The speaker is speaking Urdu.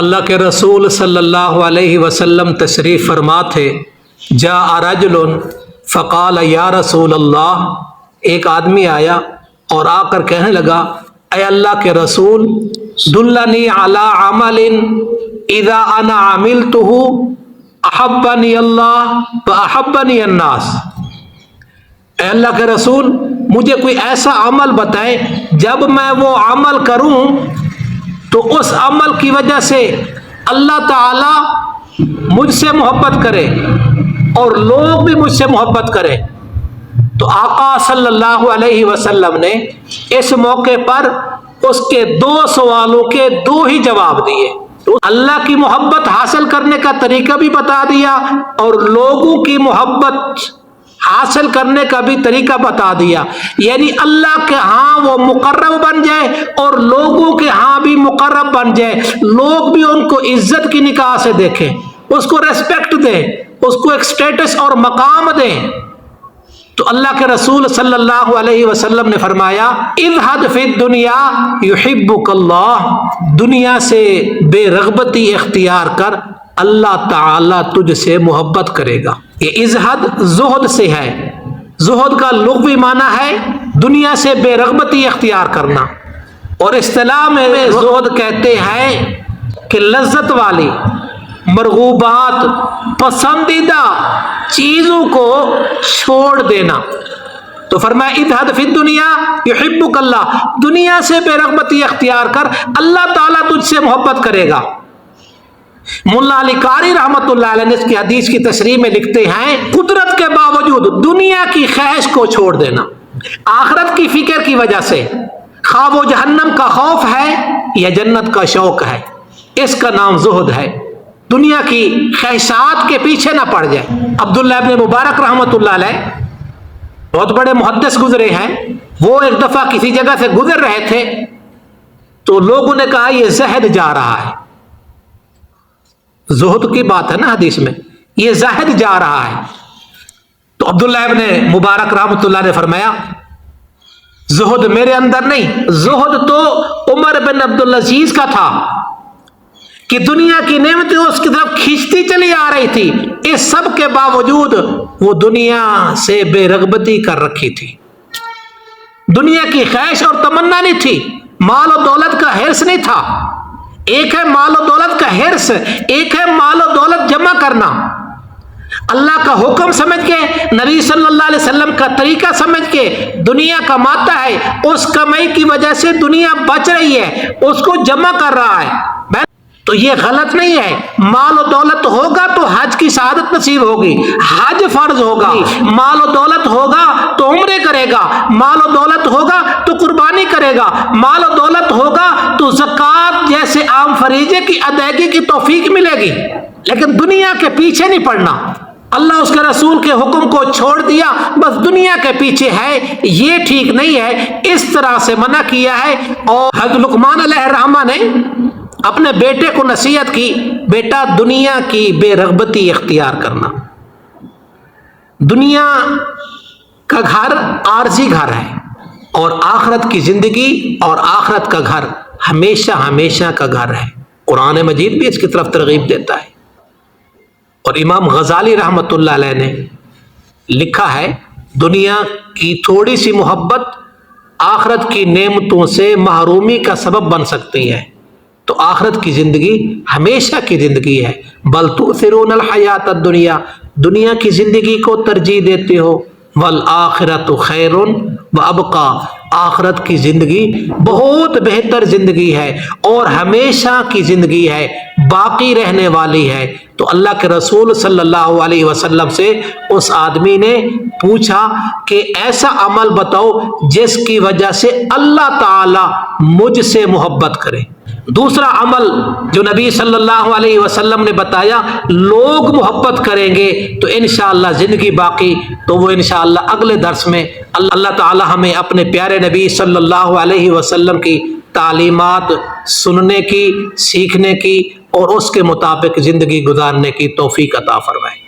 اللہ کے رسول صلی اللہ علیہ وسلم تشریف فرما تھے۔ جاء رجل فقال یا رسول اللہ، ایک آدمی آیا اور آ کر کہنے لگا اے اللہ کے رسول، دلنی علی عمل اذا انا عملته احبنی اللہ واحبنی الناس۔ اے اللہ کے رسول، مجھے کوئی ایسا عمل بتائیں جب میں وہ عمل کروں تو اس عمل کی وجہ سے اللہ تعالی مجھ سے محبت کرے اور لوگ بھی مجھ سے محبت کریں۔ تو آقا صلی اللہ علیہ وسلم نے اس موقع پر اس کے دو سوالوں کے دو ہی جواب دیے۔ تو اللہ کی محبت حاصل کرنے کا طریقہ بھی بتا دیا اور لوگوں کی محبت حاصل کرنے کا بھی طریقہ بتا دیا، یعنی اللہ کے ہاں وہ مقرب بن جائے اور لوگوں کے ہاں بھی مقرب بن جائے، لوگ بھی ان کو عزت کی نگاہ سے دیکھیں، اس کو ریسپیکٹ دیں، اس کو ایک سٹیٹس اور مقام دیں۔ تو اللہ کے رسول صلی اللہ علیہ وسلم نے فرمایا اذہد فی الدنیا یحبک اللہ، دنیا سے بے رغبتی اختیار کر، اللہ تعالیٰ تجھ سے محبت کرے گا۔ یہ ازہد زہد سے ہے، زہد کا لغوی معنی ہے دنیا سے بے رغبتی اختیار کرنا، اور اصطلاح میں زہد کہتے ہیں کہ لذت والی مرغوبات پسندیدہ چیزوں کو چھوڑ دینا۔ تو فرمایا اذہد فی الدنیا یحبک اللہ، دنیا سے بے رغبتی اختیار کر، اللہ تعالیٰ تجھ سے محبت کرے گا۔ ملا علی قاری رحمۃ اللہ علیہ نے اس کی حدیث کی تشریح میں لکھتے ہیں قدرت کے باوجود دنیا کی خواہش کو چھوڑ دینا، آخرت کی فکر کی وجہ سے، خواہ وہ جہنم کا خوف ہے یا جنت کا شوق ہے، اس کا نام زہد ہے۔ دنیا کی خواہشات کے پیچھے نہ پڑ جائے۔ عبداللہ ابن مبارک رحمۃ اللہ علیہ بہت بڑے محدث گزرے ہیں، وہ ایک دفعہ کسی جگہ سے گزر رہے تھے تو لوگوں نے کہا یہ زہد جا رہا ہے، زہد کی بات ہے نا حدیث میں، یہ زہد جا رہا ہے۔ تو عبداللہ ابن مبارک رحمۃ اللہ نے فرمایا زہد میرے اندر نہیں، زہد تو عمر بن عبدالعزیز کا تھا کہ دنیا کی نعمتیں اس کی طرف کھینچتی چلی آ رہی تھی، اس سب کے باوجود وہ دنیا سے بے رغبتی کر رکھی تھی، دنیا کی خواہش اور تمنا نہیں تھی، مال و دولت کا حرص نہیں تھا۔ ایک ہے مال و دولت کا حرص، ایک ہے مال و دولت جمع کرنا، اللہ کا حکم سمجھ کے، نبی صلی اللہ علیہ وسلم کا طریقہ سمجھ کے دنیا کماتا ہے، اس کمائی کی وجہ سے دنیا بچ رہی ہے، اس کو جمع کر رہا ہے، تو یہ غلط نہیں ہے۔ مال و دولت ہوگا تو حج کی سعادت نصیب ہوگی، حج فرض ہوگا، مال و دولت ہوگا تو عمرے کرے گا، مال و دولت ہوگا تو قربانی کرے گا، مال و دولت ہوگا تو زکوٰۃ جیسے عام فریضے کی ادائیگی کی توفیق ملے گی، لیکن دنیا کے پیچھے نہیں پڑنا۔ اللہ اس کے رسول کے حکم کو چھوڑ دیا، بس دنیا کے پیچھے ہے، یہ ٹھیک نہیں ہے، اس طرح سے منع کیا ہے۔ اور حضرت لقمان علیہ الرحمہ نے اپنے بیٹے کو نصیحت کی، بیٹا دنیا کی بے رغبتی اختیار کرنا، دنیا کا گھر عارضی گھر ہے اور آخرت کی زندگی اور آخرت کا گھر ہمیشہ ہمیشہ کا گھر ہے۔ قرآن مجید بھی اس کی طرف ترغیب دیتا ہے، اور امام غزالی رحمۃ اللہ علیہ نے لکھا ہے دنیا کی تھوڑی سی محبت آخرت کی نعمتوں سے محرومی کا سبب بن سکتی ہے، تو آخرت کی زندگی ہمیشہ کی زندگی ہے۔ بل تؤثرون الحیات الدنیا، دنیا کی زندگی کو ترجیح دیتے ہو، والآخرۃ خیر وابقی، آخرت کی زندگی بہت بہتر زندگی ہے اور ہمیشہ کی زندگی ہے، باقی رہنے والی ہے۔ تو اللہ کے رسول صلی اللہ علیہ وسلم سے اس آدمی نے پوچھا کہ ایسا عمل بتاؤ جس کی وجہ سے اللہ تعالی مجھ سے محبت کرے۔ دوسرا عمل جو نبی صلی اللہ علیہ وسلم نے بتایا، لوگ محبت کریں گے تو انشاءاللہ زندگی باقی، تو وہ انشاءاللہ اگلے درس میں اللہ تعالی ہمیں اپنے پیارے نبی صلی اللہ علیہ وسلم کی تعلیمات سننے کی، سیکھنے کی اور اس کے مطابق زندگی گزارنے کی توفیق عطا فرمائے۔